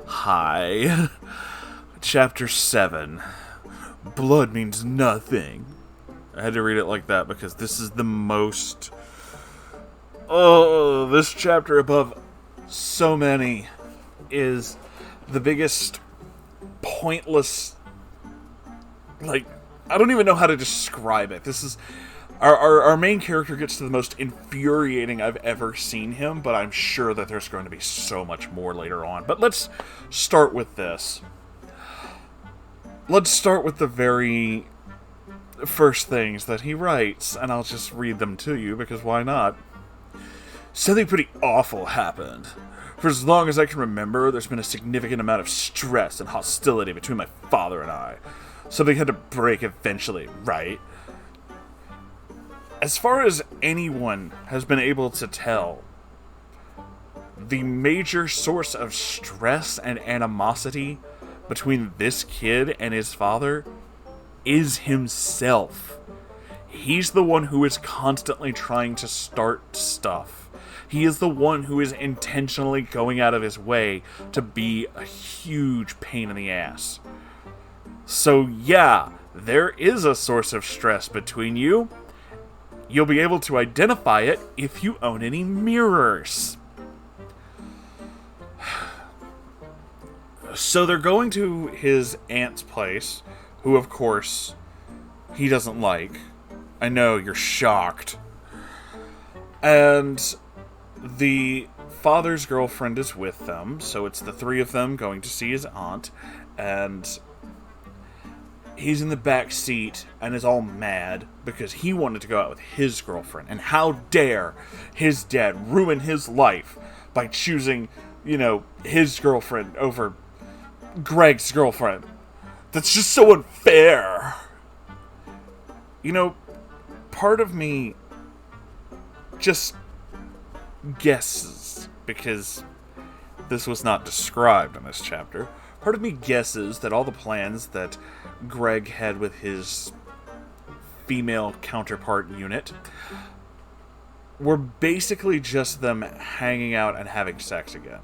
Hi. Chapter 7. Blood means nothing. I had to read it like that because this is the most... Oh, this chapter above so many is the biggest pointless... Like, I don't even know how to describe it. This is... Our main character gets to the most infuriating I've ever seen him, but I'm sure that there's going to be so much more later on. But let's start with this. Let's start with the very first things that he writes, and I'll just read them to you, because why not? Something pretty awful happened. For as long as I can remember, there's been a significant amount of stress and hostility between my father and I. Something had to break eventually, right? As far as anyone has been able to tell, the major source of stress and animosity between this kid and his father is himself. He's the one who is constantly trying to start stuff. He is the one who is intentionally going out of his way to be a huge pain in the ass. So yeah, there is a source of stress between you. You'll be able to identify it if you own any mirrors. So they're going to his aunt's place, who of course he doesn't like. I know, you're shocked. And the father's girlfriend is with them, so it's the three of them going to see his aunt, and he's in the back seat and is all mad because he wanted to go out with his girlfriend. And how dare his dad ruin his life by choosing, his girlfriend over Greg's girlfriend. That's just so unfair. Part of me just guesses, because this was not described in this chapter. Part of me guesses that all the plans that Greg had with his female counterpart unit were basically just them hanging out and having sex again.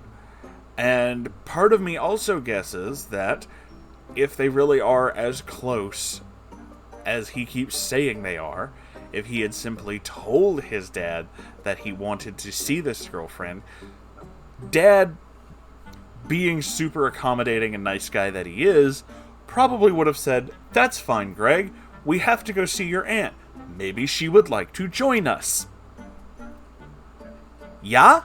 And part of me also guesses that if they really are as close as he keeps saying they are, if he had simply told his dad that he wanted to see this girlfriend, Dad, being super accommodating and nice guy that he is, probably would have said, "That's fine, Greg. We have to go see your aunt. Maybe she would like to join us." Yeah?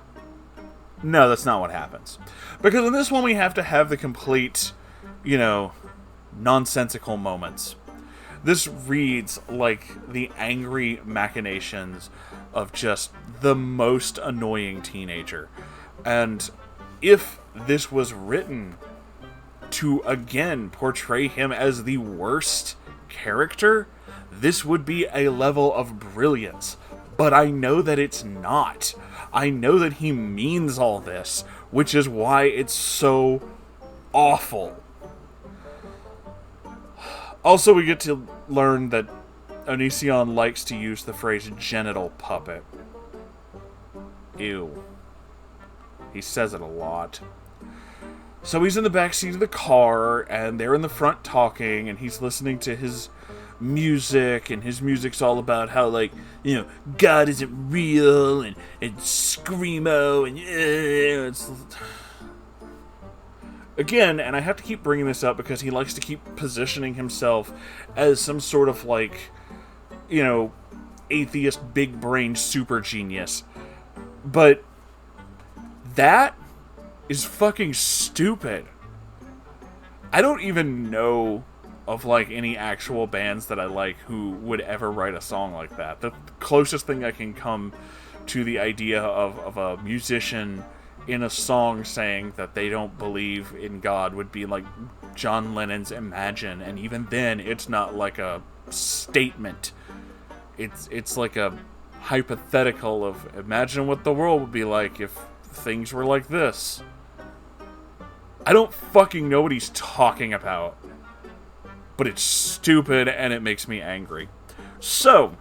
No, that's not what happens. Because in this one we have to have the complete, nonsensical moments. This reads like the angry machinations of just the most annoying teenager. And if this was written to, again, portray him as the worst character, this would be a level of brilliance. But I know that it's not. I know that he means all this, which is why it's so awful. Also, we get to learn that Onision likes to use the phrase genital puppet. Ew. He says it a lot. So he's in the backseat of the car, and they're in the front talking, and he's listening to his music, and his music's all about how, God isn't real, and screamo, and it's... Again, and I have to keep bringing this up because he likes to keep positioning himself as some sort of, atheist, big-brained super genius. But that is fucking stupid. I don't even know of, any actual bands that I like who would ever write a song like that. The closest thing I can come to the idea of a musician in a song saying that they don't believe in God would be like John Lennon's Imagine, and even then it's not like a statement. It's like a hypothetical of imagine what the world would be like if things were like this. I don't fucking know what he's talking about, but it's stupid and it makes me angry. So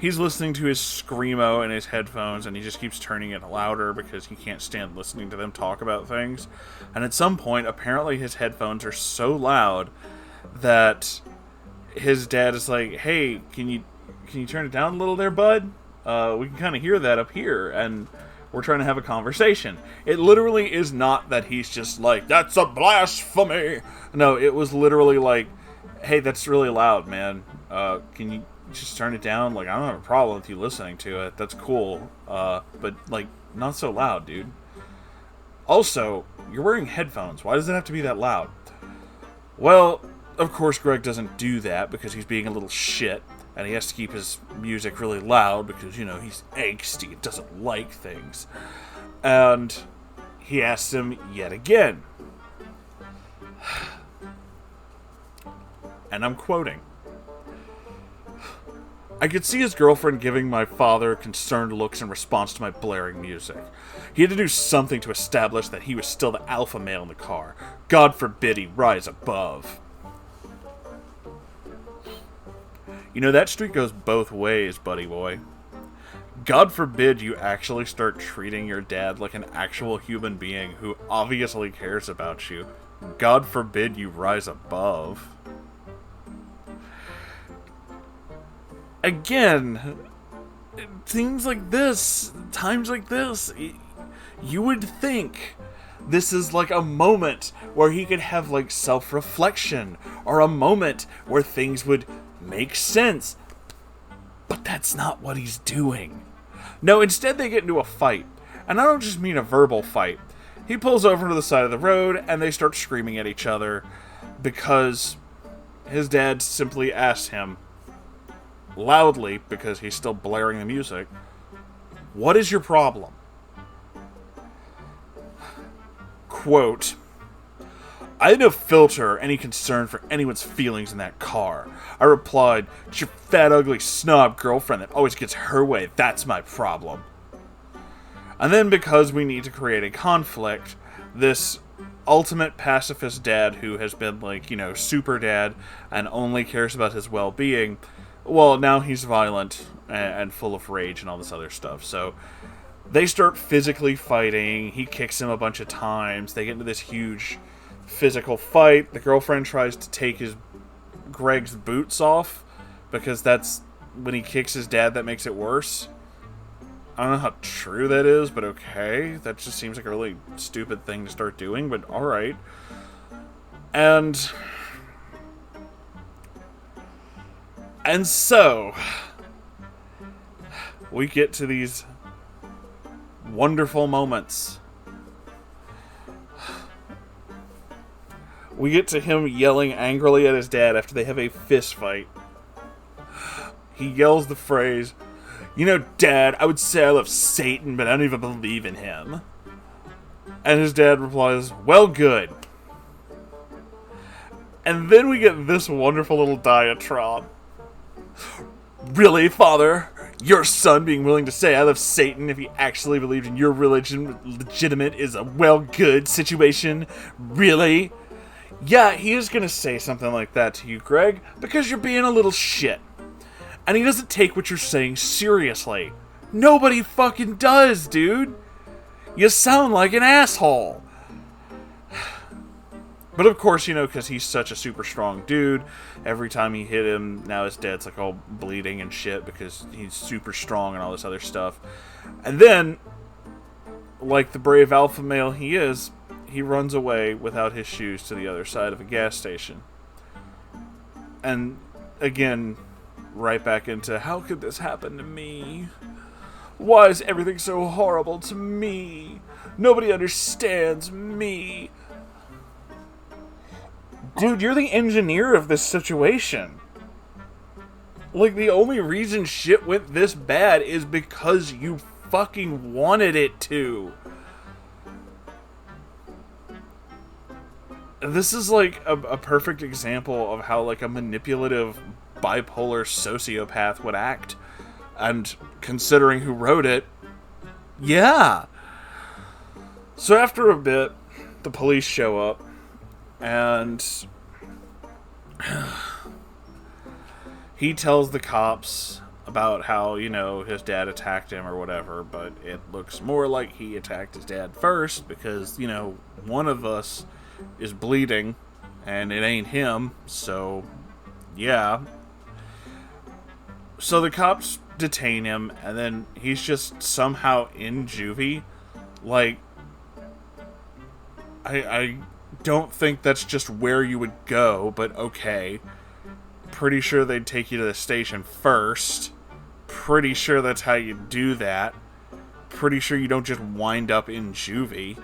He's listening to his screamo in his headphones, and he just keeps turning it louder because he can't stand listening to them talk about things. And at some point, apparently his headphones are so loud that his dad is like, "Hey, can you turn it down a little there, bud? We can kind of hear that up here, and we're trying to have a conversation." It literally is not that he's just like, "That's a blasphemy." No, it was literally like, "Hey, that's really loud, man. Can you just turn it down? Like, I don't have a problem with you listening to it. That's cool. But, like, not so loud, dude. Also, you're wearing headphones. Why does it have to be that loud?" Well, of course, Greg doesn't do that because he's being a little shit, and he has to keep his music really loud because, you know, he's angsty and doesn't like things. And he asks him yet again. And I'm quoting. "I could see his girlfriend giving my father concerned looks in response to my blaring music. He had to do something to establish that he was still the alpha male in the car. God forbid he rise above." You know, that street goes both ways, buddy boy. God forbid you actually start treating your dad like an actual human being who obviously cares about you. God forbid you rise above. Again, things like this, times like this, you would think this is like a moment where he could have like self-reflection, or a moment where things would make sense. But that's not what he's doing. No, instead they get into a fight. And I don't just mean a verbal fight. He pulls over to the side of the road and they start screaming at each other because his dad simply asked him, loudly, because he's still blaring the music, "What is your problem?" Quote, "I had no filter or any concern for anyone's feelings in that car. I replied, 'It's your fat, ugly snob girlfriend that always gets her way. That's my problem.' And then, because we need to create a conflict, this ultimate pacifist dad who has been like, you know, super dad and only cares about his well-being, well, now he's violent and full of rage and all this other stuff. So they start physically fighting. He kicks him a bunch of times. They get into this huge physical fight. The girlfriend tries to take Greg's boots off because that's when he kicks his dad that makes it worse. I don't know how true that is, but okay. That just seems like a really stupid thing to start doing, but alright. And so, we get to these wonderful moments. We get to him yelling angrily at his dad after they have a fist fight. He yells the phrase, "You know, Dad, I would say I love Satan, but I don't even believe in him." And his dad replies, "Well, good." And then we get this wonderful little diatribe. "Really, Father? Your son being willing to say I love Satan if he actually believed in your religion legitimate is a well good situation? Really?" Yeah, he is going to say something like that to you, Greg, because you're being a little shit. And he doesn't take what you're saying seriously. Nobody fucking does, dude. You sound like an asshole. But of course, you know, because he's such a super strong dude, every time he hit him, now his dad's like all bleeding and shit because he's super strong and all this other stuff. And then, like the brave alpha male he is, he runs away without his shoes to the other side of a gas station. And again, right back into, how could this happen to me? Why is everything so horrible to me? Nobody understands me. Dude, you're the engineer of this situation. Like, the only reason shit went this bad is because you fucking wanted it to. This is like a perfect example of how like a manipulative bipolar sociopath would act. And considering who wrote it, yeah. So after a bit, the police show up and he tells the cops about how, his dad attacked him or whatever, but it looks more like he attacked his dad first because, one of us is bleeding and it ain't him, so yeah. So the cops detain him, and then he's just somehow in juvie. Like, I don't think that's just where you would go, but okay. Pretty sure they'd take you to the station first. Pretty sure that's how you do that. Pretty sure you don't just wind up in juvie.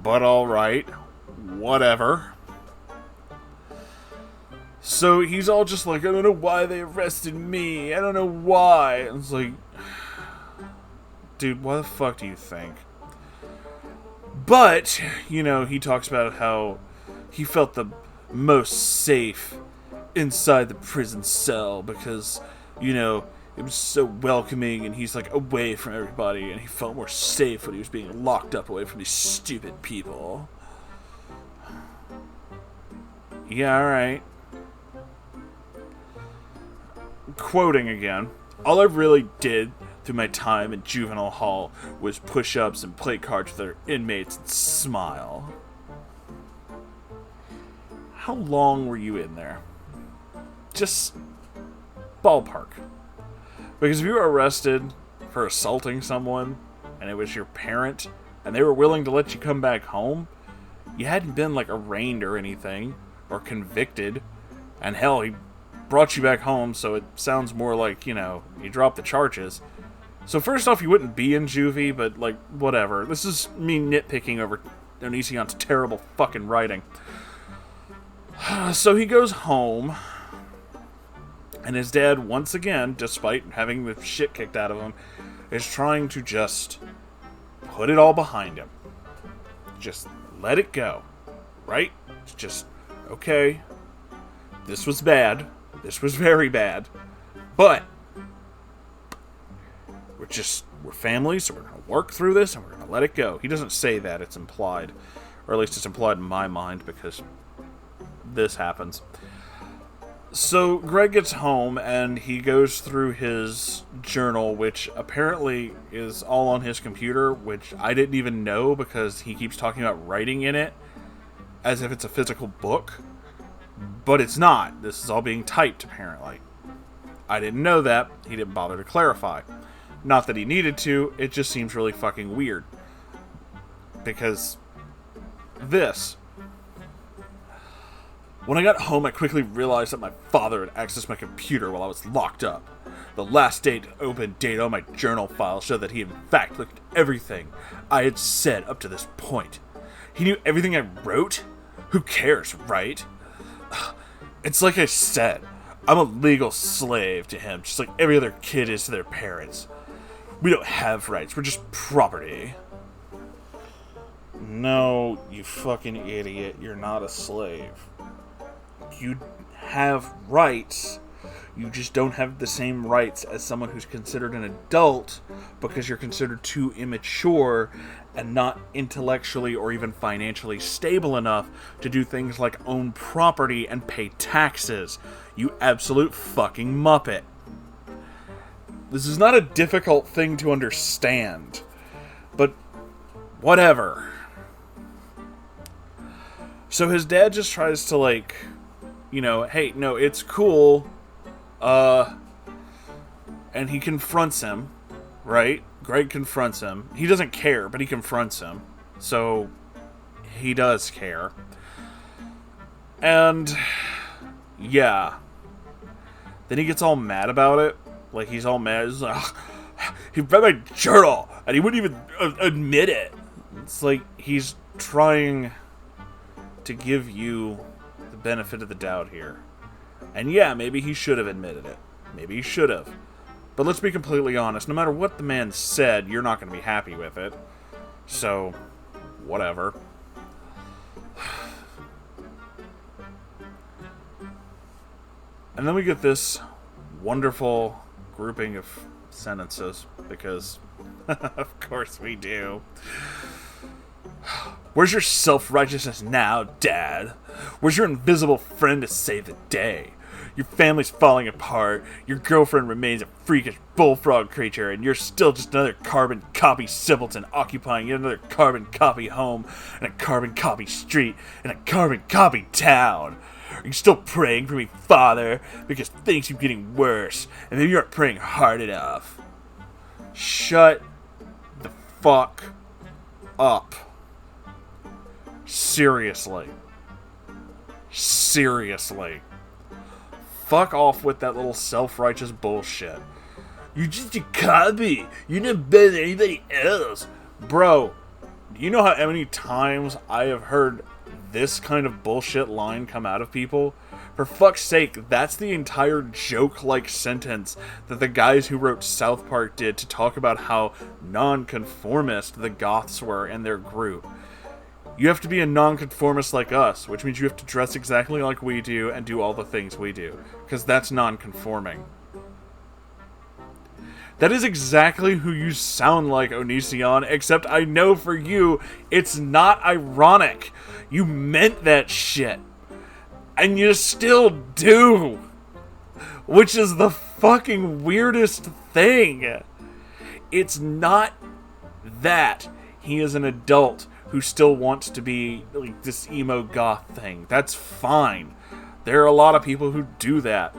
But alright. Whatever. So he's all just like, I don't know why they arrested me. I don't know why. And it's like, dude, what the fuck do you think? But, he talks about how he felt the most safe inside the prison cell because, it was so welcoming and he's like away from everybody and he felt more safe when he was being locked up away from these stupid people. Yeah, alright. Quoting again, all I really did through my time in juvenile hall was push-ups and play cards with other inmates and smile. How long were you in there? Just ballpark. Because if you were arrested for assaulting someone and it was your parent and they were willing to let you come back home, you hadn't been like arraigned or anything or convicted, and hell, he brought you back home, so it sounds more like, he dropped the charges. So first off, you wouldn't be in juvie, but, like, whatever. This is me nitpicking over Onision's terrible fucking writing. So he goes home, and his dad, once again, despite having the shit kicked out of him, is trying to just put it all behind him. Just let it go. Right? It's just, okay, this was bad. This was very bad. But we're family, so we're going to work through this and we're going to let it go. He doesn't say that, it's implied. Or at least it's implied in my mind because this happens. So Greg gets home and he goes through his journal, which apparently is all on his computer, which I didn't even know because he keeps talking about writing in it as if it's a physical book. But it's not. This is all being typed, apparently. I didn't know that. He didn't bother to clarify. Not that he needed to, it just seems really fucking weird. Because this. When I got home, I quickly realized that my father had accessed my computer while I was locked up. The last open date on my journal file showed that he in fact looked at everything I had said up to this point. He knew everything I wrote? Who cares, right? It's like I said, I'm a legal slave to him, just like every other kid is to their parents. We don't have rights, we're just property. No, you fucking idiot, you're not a slave. You have rights, you just don't have the same rights as someone who's considered an adult because you're considered too immature and not intellectually or even financially stable enough to do things like own property and pay taxes. You absolute fucking muppet. This is not a difficult thing to understand, but whatever. So his dad just tries to hey, no, it's cool, and he confronts him, right? Greg confronts him. He doesn't care, but he confronts him. So, he does care. And, yeah. Then he gets all mad about it. Like, he's all mad. He's like, he read my journal, and he wouldn't even admit it. It's like, he's trying to give you the benefit of the doubt here. And yeah, maybe he should have admitted it. Maybe he should have. But let's be completely honest, no matter what the man said, you're not going to be happy with it. So, whatever. And then we get this wonderful grouping of sentences, because of course we do. Where's your self-righteousness now, Dad? Where's your invisible friend to save the day? Your family's falling apart, your girlfriend remains a freakish bullfrog creature, and you're still just another carbon copy simpleton occupying yet another carbon copy home, and a carbon copy street, and a carbon copy town. Are you still praying for me, Father? Because things keep getting worse, and maybe you aren't praying hard enough. Shut the fuck up. Seriously. Seriously. Fuck off with that little self-righteous bullshit. You're just a copy. You're not better than anybody else. Bro, do you know how many times I have heard this kind of bullshit line come out of people? For fuck's sake, that's the entire joke-like sentence that the guys who wrote South Park did to talk about how non-conformist the goths were in their group. You have to be a non-conformist like us, which means you have to dress exactly like we do and do all the things we do, because that's non-conforming. That is exactly who you sound like, Onision, except I know for you, it's not ironic. You meant that shit. And you still do. Which is the fucking weirdest thing. It's not that he is an adult who still wants to be like this emo goth thing. That's fine. There are a lot of people who do that.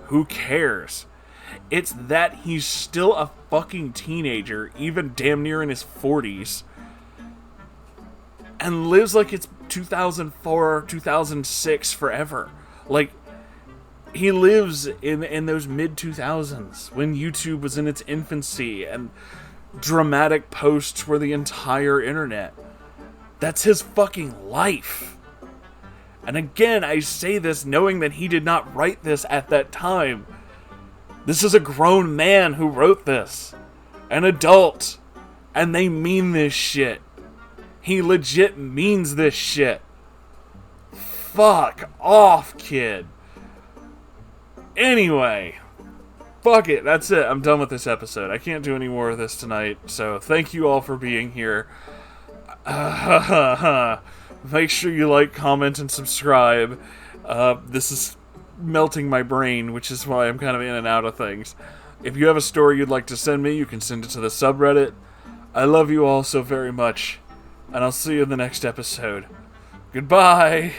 Who cares? It's that he's still a fucking teenager, even damn near in his 40s, and lives like it's 2004 or 2006 forever. Like, he lives in those mid-2000s, when YouTube was in its infancy, and dramatic posts were the entire internet. That's his fucking life. And again, I say this knowing that he did not write this at that time. This is a grown man who wrote this. An adult. And they mean this shit. He legit means this shit. Fuck off, kid. Anyway. Fuck it. That's it. I'm done with this episode. I can't do any more of this tonight. So thank you all for being here. Make sure you like, comment, and subscribe. This is melting my brain, which is why I'm kind of in and out of things. If you have a story you'd like to send me, you can send it to the subreddit. I love you all so very much, and I'll see you in the next episode. Goodbye!